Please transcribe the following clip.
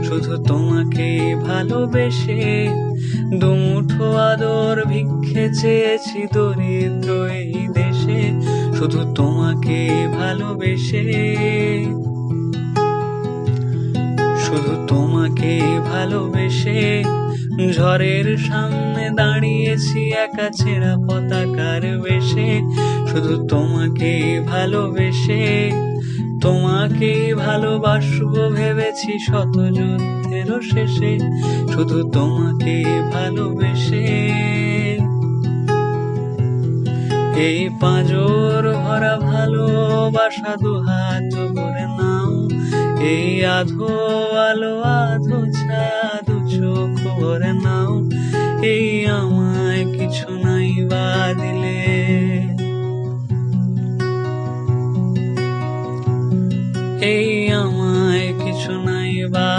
শুধু তোমাকে ভালোবেসে। দুমুঠো আদর ভিক্ষে চেয়েছি দরিদ্র এই দেশে, শুধু তোমাকে ভালোবেসে। শুধু তোমাকে ভালোবেসে ঝড়ের সামনে দাঁড়িয়েছি একা ছেঁড়া পতাকার বেশে, শুধু তোমাকে ভালোবেসে। তোমাকে ভালোবাসবো ভেবেছি শত যুদ্ধের শেষে, শুধু তোমাকে ভালোবেসে। এই পাঁজর ভরা ভালোবাসা দুহাত ভরে নাও, এই আধো আলো আধো ছাদ চোখ ভরে নাও। এই আমায় কিছু নাই বা দিলে, এই আমায় কিছু নাই বা